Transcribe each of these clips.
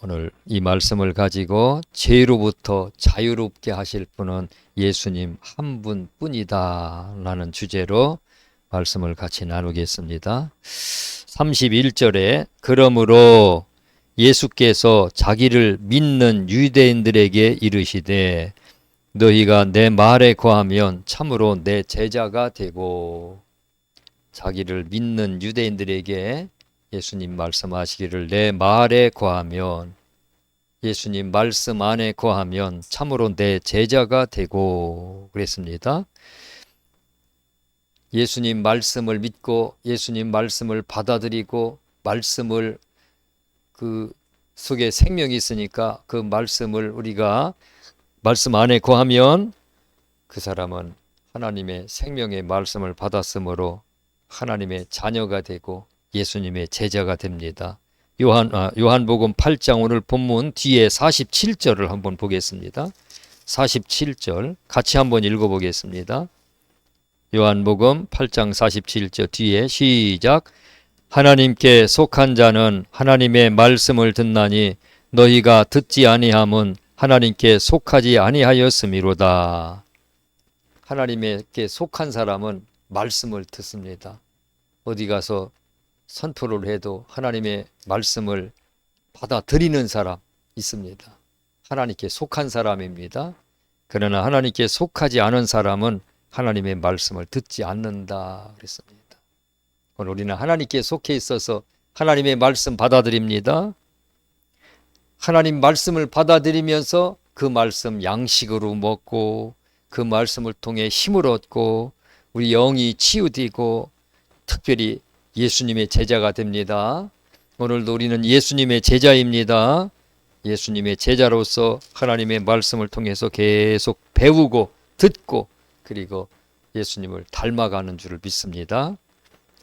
오늘 이 말씀을 가지고 죄로부터 자유롭게 하실 분은 예수님 한 분뿐이다 라는 주제로 말씀을 같이 나누겠습니다. 31절에 그러므로 예수께서 자기를 믿는 유대인들에게 이르시되 너희가 내 말에 거하면 참으로 내 제자가 되고, 자기를 믿는 유대인들에게 예수님 말씀하시기를 내 말에 거하면, 예수님 말씀 안에 거하면 참으로 내 제자가 되고 그랬습니다. 예수님 말씀을 믿고 예수님 말씀을 받아들이고 말씀을 그 속에 생명이 있으니까 그 말씀을 우리가 말씀 안에 거하면 그 사람은 하나님의 생명의 말씀을 받았으므로 하나님의 자녀가 되고 예수님의 제자가 됩니다. 요한복음 8장 오늘 본문 뒤에 47절을 한번 보겠습니다. 47절 같이 한번 읽어보겠습니다. 요한복음 8장 47절 뒤에 시작. 하나님께 속한 자는 하나님의 말씀을 듣나니 너희가 듣지 아니함은 하나님께 속하지 아니하였음이로다. 하나님께 속한 사람은 말씀을 듣습니다. 어디 가서 선포를 해도 하나님의 말씀을 받아들이는 사람 있습니다. 하나님께 속한 사람입니다. 그러나 하나님께 속하지 않은 사람은 하나님의 말씀을 듣지 않는다 그랬습니다. 오늘 우리는 하나님께 속해 있어서 하나님의 말씀 받아들입니다. 하나님 말씀을 받아들이면서 그 말씀 양식으로 먹고 그 말씀을 통해 힘을 얻고 우리 영이 치유되고 특별히 예수님의 제자가 됩니다. 오늘도 우리는 예수님의 제자입니다. 예수님의 제자로서 하나님의 말씀을 통해서 계속 배우고 듣고 그리고 예수님을 닮아가는 줄을 믿습니다.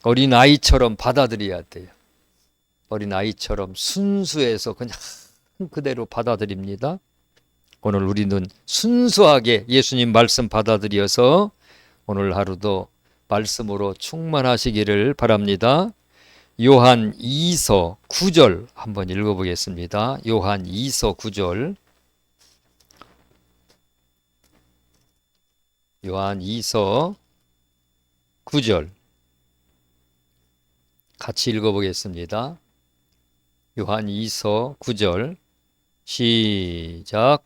어린아이처럼 받아들여야 돼요. 어린아이처럼 순수해서 그냥 그대로 받아들입니다. 오늘 우리는 순수하게 예수님 말씀 받아들여서 오늘 하루도 말씀으로 충만하시기를 바랍니다. 요한 2서 9절 한번 읽어보겠습니다. 요한 2서 9절. 요한 2서 9절 같이 읽어보겠습니다. 요한 2서 9절 시작.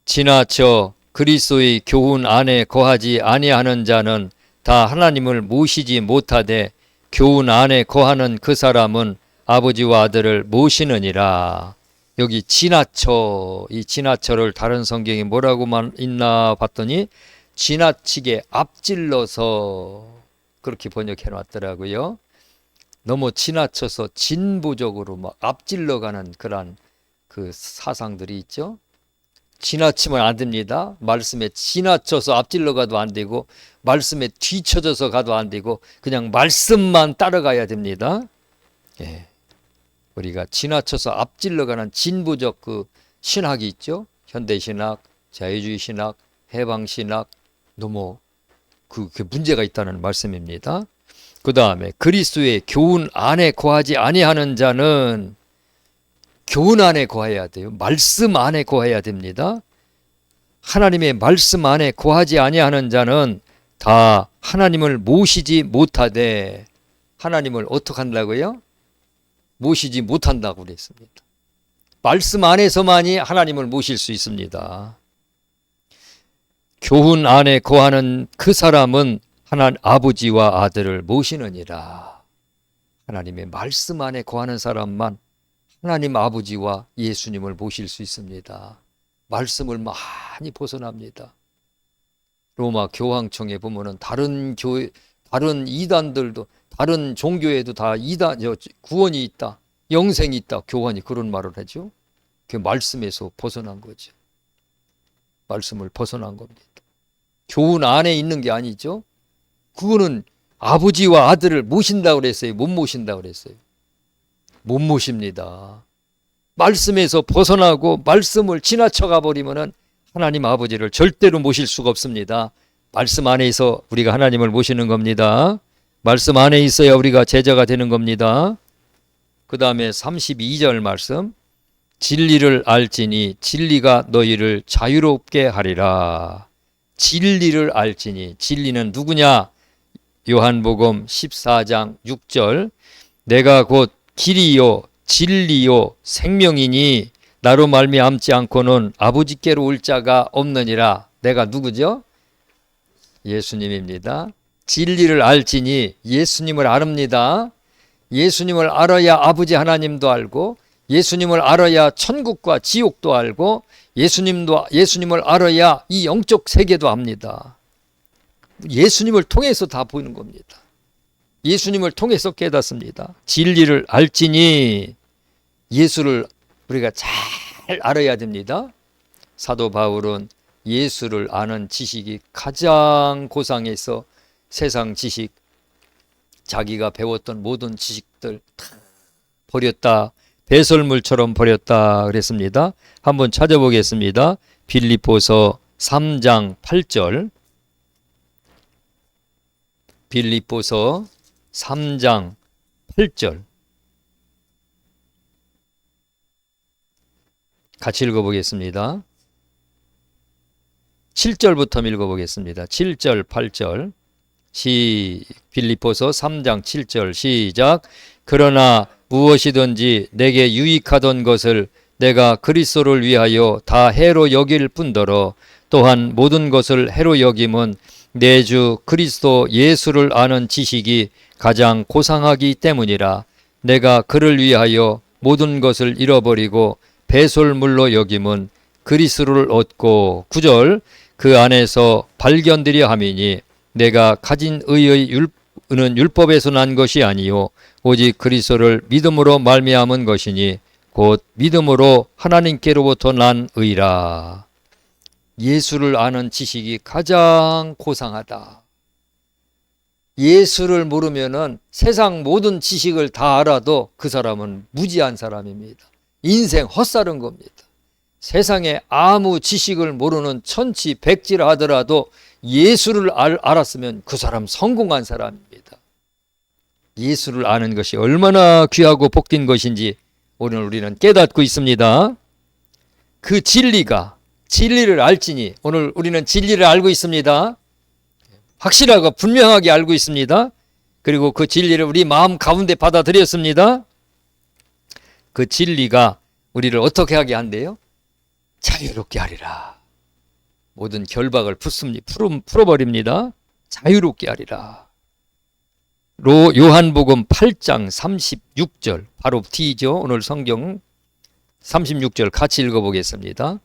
지나쳐 그리스도의 교훈 안에 거하지 아니하는 자는 다 하나님을 모시지 못하되 교훈 안에 거하는 그 사람은 아버지와 아들을 모시느니라. 여기 지나쳐, 이 지나쳐를 다른 성경이 뭐라고만 있나 봤더니 지나치게 앞질러서 그렇게 번역해 놨더라고요. 너무 지나쳐서 진보적으로 막 앞질러가는 그런 그 사상들이 있죠. 지나치면 안 됩니다. 말씀에 지나쳐서 앞질러 가도 안 되고 말씀에 뒤쳐져서 가도 안 되고 그냥 말씀만 따라가야 됩니다. 예. 우리가 지나쳐서 앞질러 가는 진보적 그 신학이 있죠. 현대신학, 자유주의 신학, 해방신학 너무 그게 문제가 있다는 말씀입니다. 그 다음에 그리스도의 교훈 안에 거하지 아니하는 자는 교훈 안에 거해야 돼요. 말씀 안에 거해야 됩니다. 하나님의 말씀 안에 거하지 아니하는 자는 다 하나님을 모시지 못하되, 하나님을 어떻게 한다고요? 모시지 못한다고 그랬습니다. 말씀 안에서만이 하나님을 모실 수 있습니다. 교훈 안에 거하는 그 사람은 하나님 아버지와 아들을 모시느니라. 하나님의 말씀 안에 거하는 사람만 하나님 아버지와 예수님을 모실 수 있습니다. 말씀을 많이 벗어납니다. 로마 교황청에 보면은 다른 교회, 다른 이단들도, 다른 종교에도 다 이단, 구원이 있다, 영생이 있다, 교황이 그런 말을 하죠. 그 말씀에서 벗어난 거죠. 말씀을 벗어난 겁니다. 교훈 안에 있는 게 아니죠. 그거는 아버지와 아들을 모신다고 그랬어요? 못 모신다고 그랬어요? 못 모십니다. 말씀에서 벗어나고 말씀을 지나쳐가 버리면은 하나님 아버지를 절대로 모실 수가 없습니다. 말씀 안에서 우리가 하나님을 모시는 겁니다. 말씀 안에 있어야 우리가 제자가 되는 겁니다. 그 다음에 32절 말씀. 진리를 알지니 진리가 너희를 자유롭게 하리라. 진리를 알지니, 진리는 누구냐? 요한복음 14장 6절, 내가 곧 길이요 진리요 생명이니 나로 말미암지 않고는 아버지께로 올 자가 없느니라. 내가 누구죠? 예수님입니다. 진리를 알지니 예수님을 아릅니다. 예수님을 알아야 아버지 하나님도 알고, 예수님을 알아야 천국과 지옥도 알고, 예수님을 알아야 이 영적 세계도 압니다. 예수님을 통해서 다 보이는 겁니다. 예수님을 통해서 깨닫습니다. 진리를 알지니, 예수를 우리가 잘 알아야 됩니다. 사도 바울은 예수를 아는 지식이 가장 고상해서 세상 지식, 자기가 배웠던 모든 지식들 다 버렸다, 배설물처럼 버렸다 그랬습니다. 한번 찾아보겠습니다. 빌립보서 3장 8절, 빌립보서 3장 8절 같이 읽어보겠습니다. 7절부터 읽어보겠습니다. 7절, 8절 빌립보서 3장 7절 시작. 그러나 무엇이든지 내게 유익하던 것을 내가 그리스도를 위하여 다 해로 여길 뿐더러 또한 모든 것을 해로 여김은 내 주 그리스도 예수를 아는 지식이 가장 고상하기 때문이라. 내가 그를 위하여 모든 것을 잃어버리고 배설물로 여김은 그리스도를 얻고 9절 그 안에서 발견되려 함이니 내가 가진 의의 은 율법에서 난 것이 아니요 오직 그리스도를 믿음으로 말미암은 것이니 곧 믿음으로 하나님께로부터 난 의라. 예수를 아는 지식이 가장 고상하다. 예수를 모르면은 세상 모든 지식을 다 알아도 그 사람은 무지한 사람입니다. 인생 헛살은 겁니다. 세상에 아무 지식을 모르는 천지백지라 하더라도 예수를 알았으면 그 사람 성공한 사람입니다. 예수를 아는 것이 얼마나 귀하고 복된 것인지 오늘 우리는 깨닫고 있습니다. 그 진리를 알지니, 오늘 우리는 진리를 알고 있습니다. 확실하고 분명하게 알고 있습니다. 그리고 그 진리를 우리 마음 가운데 받아들였습니다. 그 진리가 우리를 어떻게 하게 한대요? 자유롭게 하리라. 모든 결박을 풀어버립니다. 자유롭게 하리라. 요한복음 8장 36절 바로 T죠. 오늘 성경 36절 같이 읽어보겠습니다.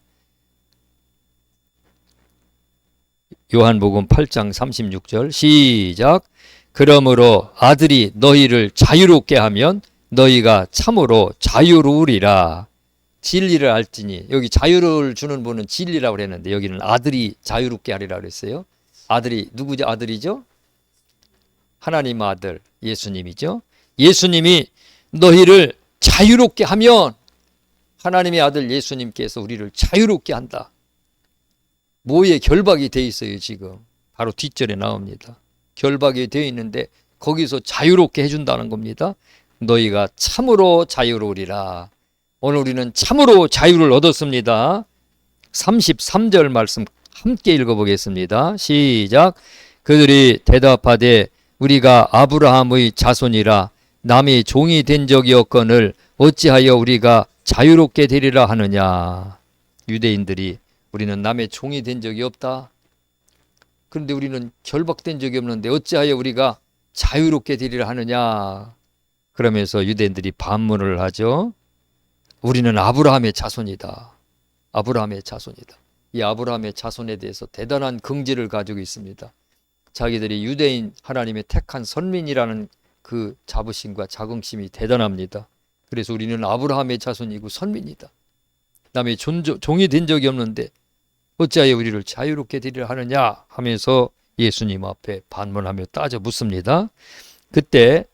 요한복음 8장 36절 시작. 그러므로 아들이 너희를 자유롭게 하면 너희가 참으로 자유로우리라. 진리를 알지니, 여기 자유를 주는 분은 진리라고 그랬는데 여기는 아들이 자유롭게 하리라 그랬어요. 아들이 누구죠? 아들이죠? 하나님 아들 예수님이죠. 예수님이 너희를 자유롭게 하면 하나님의 아들 예수님께서 우리를 자유롭게 한다. 뭐에 결박이 돼 있어요 지금. 바로 뒷절에 나옵니다. 결박이 되어 있는데 거기서 자유롭게 해준다는 겁니다. 너희가 참으로 자유로우리라. 오늘 우리는 참으로 자유를 얻었습니다. 33절 말씀 함께 읽어보겠습니다. 시작. 그들이 대답하되 우리가 아브라함의 자손이라 남의 종이 된 적이 없거늘 어찌하여 우리가 자유롭게 되리라 하느냐. 유대인들이 우리는 남의 종이 된 적이 없다. 그런데 우리는 결박된 적이 없는데 어찌하여 우리가 자유롭게 되리라 하느냐. 그러면서 유대인들이 반문을 하죠. 우리는 아브라함의 자손이다. 아브라함의 자손이다. 이 아브라함의 자손에 대해서 대단한 긍지를 가지고 있습니다. 자기들이 유대인 하나님의 택한 선민이라는 그 자부심과 자긍심이 대단합니다. 그래서 우리는 아브라함의 자손이고 선민이다. 남의 종이 된 적이 없는데 어찌하여 우리를 자유롭게 되리라 하느냐 하면서 예수님 앞에 반문하며 따져 묻습니다. 그때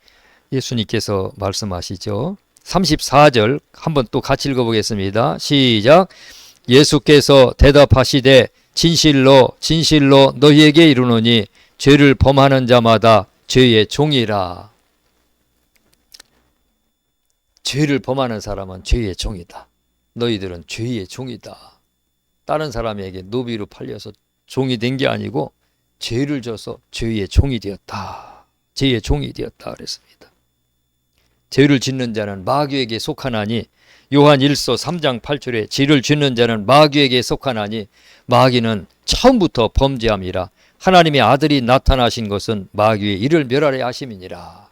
예수님께서 말씀하시죠. 34절 한번 또 같이 읽어보겠습니다. 시작. 예수께서 대답하시되 진실로 진실로 너희에게 이르노니 죄를 범하는 자마다 죄의 종이라. 죄를 범하는 사람은 죄의 종이다. 너희들은 죄의 종이다. 다른 사람에게 노비로 팔려서 종이 된 게 아니고 죄를 져서 죄의 종이 되었다. 죄의 종이 되었다 그랬습니다. 죄를 짓는 자는 마귀에게 속하나니 요한 1서 3장 8절에 죄를 짓는 자는 마귀에게 속하나니 마귀는 처음부터 범죄함이라 하나님의 아들이 나타나신 것은 마귀의 일을 멸하려 하심이니라.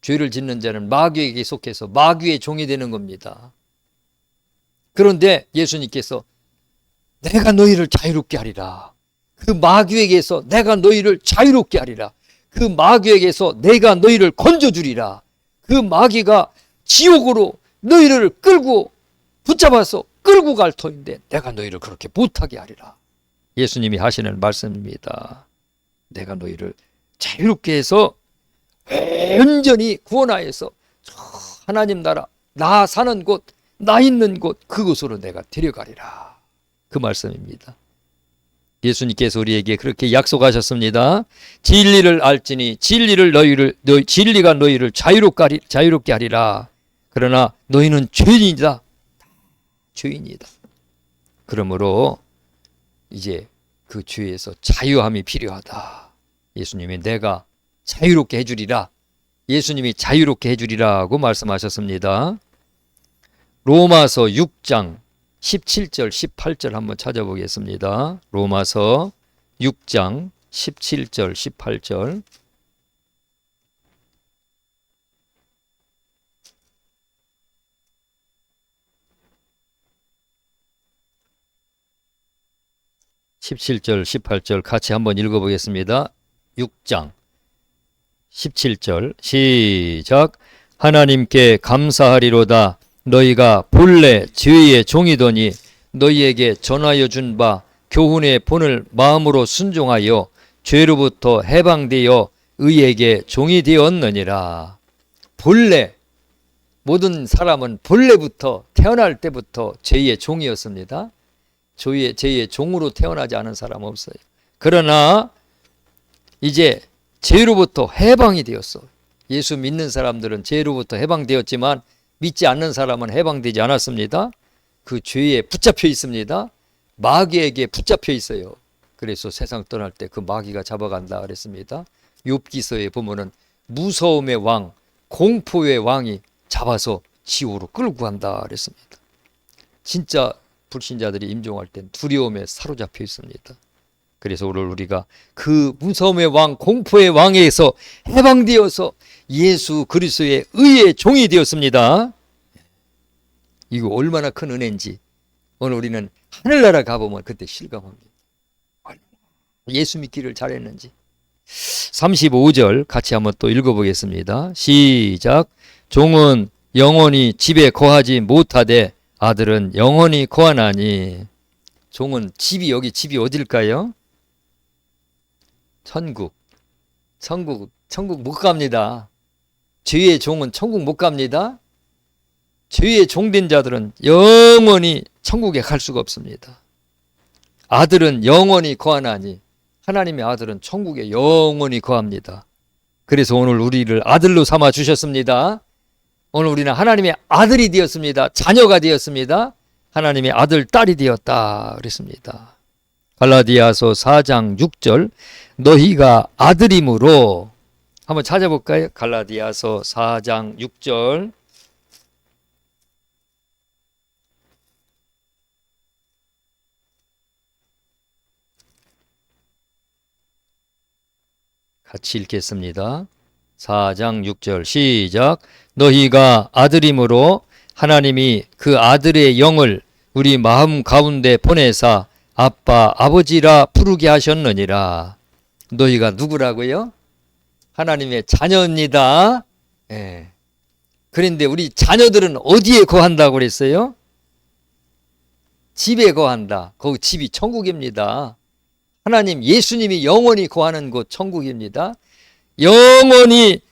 죄를 짓는 자는 마귀에게 속해서 마귀의 종이 되는 겁니다. 그런데 예수님께서 내가 너희를 자유롭게 하리라. 그 마귀에게서 내가 너희를 자유롭게 하리라. 그 마귀에게서 내가 너희를 건져주리라. 그 마귀가 지옥으로 너희를 끌고 붙잡아서 끌고 갈 터인데 내가 너희를 그렇게 못하게 하리라. 예수님이 하시는 말씀입니다. 내가 너희를 자유롭게 해서 온전히 구원하여서 하나님 나라, 나 사는 곳, 나 있는 곳, 그곳으로 내가 데려가리라. 그 말씀입니다. 예수님께서 우리에게 그렇게 약속하셨습니다. 진리를 알지니 진리가 너희를 자유롭게 하리라. 그러나 너희는 죄인이다. 죄인이다. 그러므로 이제 그 죄에서 자유함이 필요하다. 예수님이 내가 자유롭게 해주리라. 예수님이 자유롭게 해주리라고 말씀하셨습니다. 로마서 6장 17절 18절 한번 찾아보겠습니다. 로마서 6장 17절 18절. (17절) (18절) 같이 한번 읽어보겠습니다. 6장 17절 시작. 하나님께 감사하리로다. 너희가 본래 죄의 종이더니 너희에게 전하여 준 바 교훈의 본을 마음으로 순종하여 죄로부터 해방되어 의에게 종이 되었느니라. 본래 모든 사람은 본래부터 태어날 때부터 죄의 종이었습니다. 죄의 종으로 태어나지 않은 사람 없어요. 그러나 이제 죄로부터 해방이 되었어. 예수 믿는 사람들은 죄로부터 해방되었지만 믿지 않는 사람은 해방되지 않았습니다. 그 죄에 붙잡혀 있습니다. 마귀에게 붙잡혀 있어요. 그래서 세상 떠날 때 그 마귀가 잡아간다 그랬습니다. 욥기서에 보면은 무서움의 왕, 공포의 왕이 잡아서 지옥으로 끌고 간다 그랬습니다. 진짜 불신자들이 임종할 땐 두려움에 사로잡혀 있습니다. 그래서 오늘 우리가 그 무서움의 왕, 공포의 왕에서 해방되어서 예수 그리스도의 의의 종이 되었습니다. 이거 얼마나 큰 은혜인지 오늘 우리는 하늘나라 가보면 그때 실감합니다. 예수 믿기를 잘했는지. 35절 같이 한번 또 읽어보겠습니다. 시작. 종은 영원히 집에 거하지 못하되 아들은 영원히 거하나니. 종은 집이 여기 집이 어딜까요? 천국 못 갑니다. 죄의 종은 천국 못 갑니다. 죄의 종된 자들은 영원히 천국에 갈 수가 없습니다. 아들은 영원히 거하나니. 하나님의 아들은 천국에 영원히 거합니다. 그래서 오늘 우리를 아들로 삼아 주셨습니다. 오늘 우리는 하나님의 아들이 되었습니다. 자녀가 되었습니다. 하나님의 아들, 딸이 되었다 그랬습니다. 갈라디아서 4장 6절 너희가 아들임으로. 한번 찾아볼까요? 갈라디아서 4장 6절. 같이 읽겠습니다. 4장 6절 시작. 너희가 아들임으로 하나님이 그 아들의 영을 우리 마음 가운데 보내사 아빠 아버지라 부르게 하셨느니라. 너희가 누구라고요? 하나님의 자녀입니다. 예. 그런데 우리 자녀들은 어디에 거한다고 그랬어요? 집에 거한다. 거기 집이 천국입니다. 하나님 예수님이 영원히 거하는 곳 천국입니다. 영원히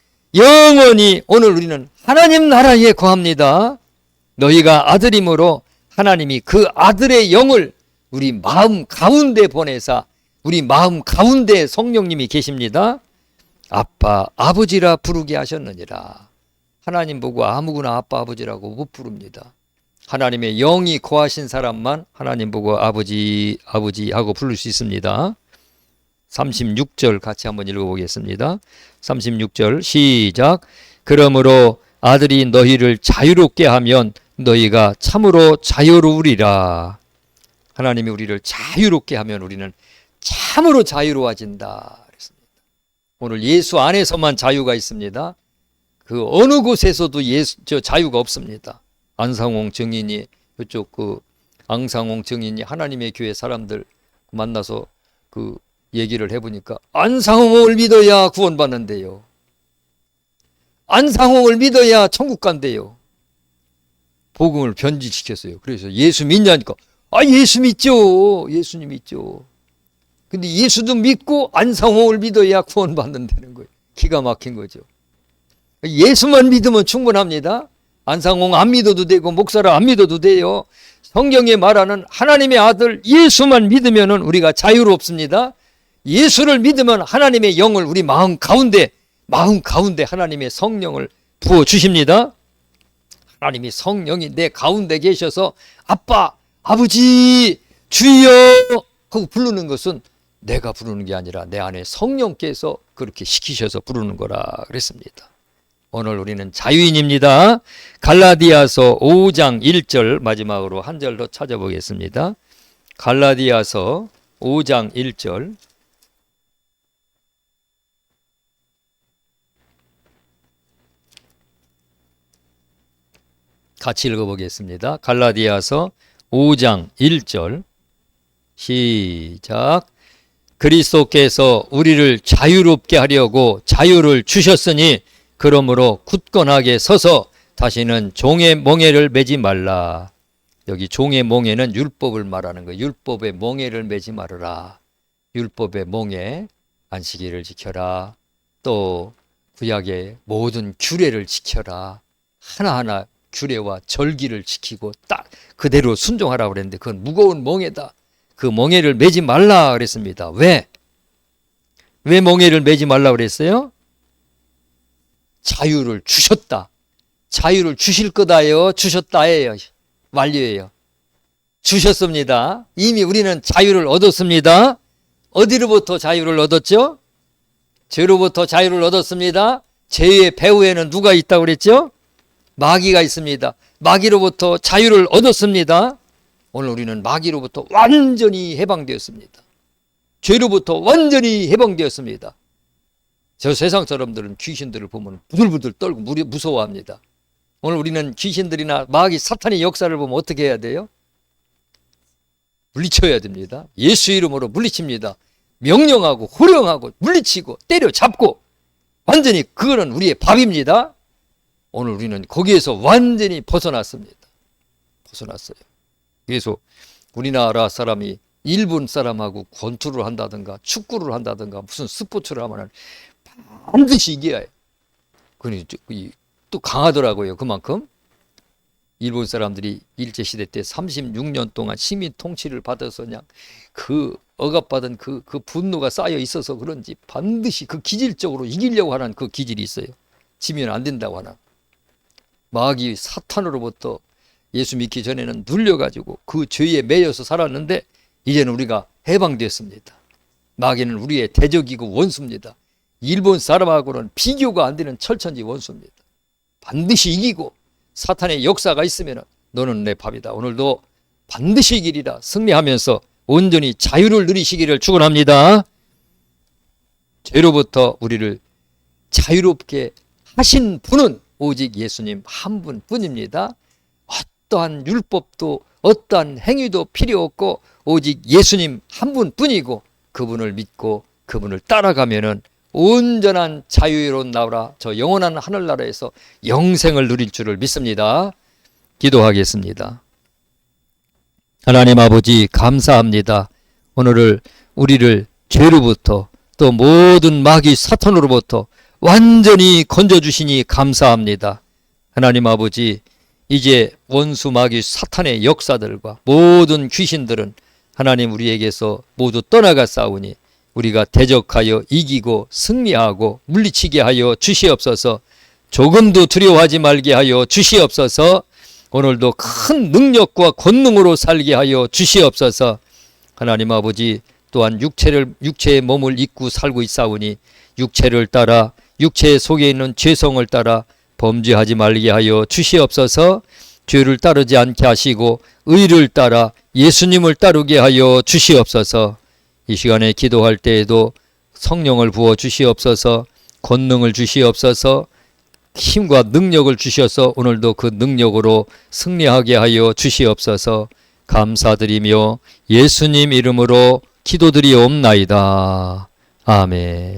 오늘 우리는 하나님 나라에 거합니다. 너희가 아들이므로 하나님이 그 아들의 영을 우리 마음 가운데 보내사 우리 마음 가운데 성령님이 계십니다. 아빠 아버지라 부르게 하셨느니라. 하나님 보고 아무거나 아빠 아버지라고 못 부릅니다. 하나님의 영이 거하신 사람만 하나님 보고 아버지 하고 부를 수 있습니다. 36절 같이 한번 읽어보겠습니다. 36절 시작. 그러므로 아들이 너희를 자유롭게 하면 너희가 참으로 자유로우리라. 하나님이 우리를 자유롭게 하면 우리는 참으로 자유로워진다. 오늘 예수 안에서만 자유가 있습니다. 그 어느 곳에서도 자유가 없습니다. 안상홍 증인이 이쪽 앙상홍 증인이 하나님의 교회 사람들 만나서 얘기를 해보니까 안상홍을 믿어야 구원받는데요. 안상홍을 믿어야 천국 간대요. 복음을 변질시켰어요. 그래서 예수 믿냐니까 예수 믿죠. 예수님 믿죠. 근데 예수도 믿고 안상홍을 믿어야 구원받는다는 거예요. 기가 막힌 거죠. 예수만 믿으면 충분합니다. 안상홍 안 믿어도 되고 목사를 안 믿어도 돼요. 성경에 말하는 하나님의 아들 예수만 믿으면 우리가 자유롭습니다. 예수를 믿으면 하나님의 영을 우리 마음 가운데 하나님의 성령을 부어주십니다. 하나님이 성령이 내 가운데 계셔서 아빠, 아버지, 주여 하고 부르는 것은 내가 부르는 게 아니라 내 안에 성령께서 그렇게 시키셔서 부르는 거라 그랬습니다. 오늘 우리는 자유인입니다. 갈라디아서 5장 1절 마지막으로 한 절 더 찾아보겠습니다. 갈라디아서 5장 1절 같이 읽어보겠습니다. 갈라디아서 5장 1절 시작. 그리스도께서 우리를 자유롭게 하려고 자유를 주셨으니 그러므로 굳건하게 서서 다시는 종의 멍에를 매지 말라. 여기 종의 멍에는 율법을 말하는 거예요. 율법의 멍에를 매지 말아라. 율법의 멍에 안식일을 지켜라. 또 구약의 모든 규례를 지켜라. 하나하나 규례와 절기를 지키고 딱 그대로 순종하라고 그랬는데 그건 무거운 멍에다. 그 멍에를 매지 말라 그랬습니다. 왜 멍에를 매지 말라 그랬어요? 자유를 주셨다. 자유를 주실 거다요. 주셨다예요. 완료예요. 주셨습니다. 이미 우리는 자유를 얻었습니다. 어디로부터 자유를 얻었죠? 죄로부터 자유를 얻었습니다. 죄의 배후에는 누가 있다고 그랬죠? 마귀가 있습니다. 마귀로부터 자유를 얻었습니다. 오늘 우리는 마귀로부터 완전히 해방되었습니다. 죄로부터 완전히 해방되었습니다. 저 세상 사람들은 귀신들을 보면 부들부들 떨고 무서워합니다. 오늘 우리는 귀신들이나 마귀 사탄의 역사를 보면 어떻게 해야 돼요? 물리쳐야 됩니다. 예수 이름으로 물리칩니다. 명령하고 호령하고 물리치고 때려잡고 완전히 그거는 우리의 밥입니다. 오늘 우리는 거기에서 완전히 벗어났습니다. 벗어났어요. 그래서 우리나라 사람이 일본 사람하고 권투를 한다든가 축구를 한다든가 무슨 스포츠를 하면 반드시 이겨야 해요. 또 강하더라고요. 그만큼 일본 사람들이 일제시대 때 36년 동안 식민 통치를 받아서 그냥 그 억압받은 그 분노가 쌓여 있어서 그런지 반드시 그 기질적으로 이기려고 하는 그 기질이 있어요. 지면 안 된다고 하나. 마귀 사탄으로부터 예수 믿기 전에는 눌려가지고 그 죄에 매여서 살았는데 이제는 우리가 해방됐습니다. 마귀는 우리의 대적이고 원수입니다. 일본 사람하고는 비교가 안 되는 철천지 원수입니다. 반드시 이기고 사탄의 역사가 있으면 너는 내 밥이다. 오늘도 반드시 이기리라 승리하면서 온전히 자유를 누리시기를 축원합니다. 죄로부터 우리를 자유롭게 하신 분은 오직 예수님 한 분뿐입니다. 어떠한 율법도 어떠한 행위도 필요 없고 오직 예수님 한 분뿐이고 그분을 믿고 그분을 따라가면은 온전한 자유로운 나라 저 영원한 하늘나라에서 영생을 누릴 줄을 믿습니다. 기도하겠습니다. 하나님 아버지 감사합니다. 오늘을 우리를 죄로부터 또 모든 마귀 사탄으로부터 완전히 건져주시니 감사합니다. 하나님 아버지 이제 원수 마귀 사탄의 역사들과 모든 귀신들은 하나님 우리에게서 모두 떠나가 싸우니 우리가 대적하여 이기고 승리하고 물리치게 하여 주시옵소서. 조금도 두려워하지 말게 하여 주시옵소서. 오늘도 큰 능력과 권능으로 살게 하여 주시옵소서. 하나님 아버지, 또한 육체의 몸을 입고 살고 있사오니 육체를 따라 육체 속에 있는 죄성을 따라 범죄하지 말게 하여 주시옵소서. 죄를 따르지 않게 하시고 의를 따라 예수님을 따르게 하여 주시옵소서. 이 시간에 기도할 때에도 성령을 부어 주시옵소서. 권능을 주시옵소서. 힘과 능력을 주셔서 오늘도 그 능력으로 승리하게 하여 주시옵소서. 감사드리며 예수님 이름으로 기도드리옵나이다. 아멘.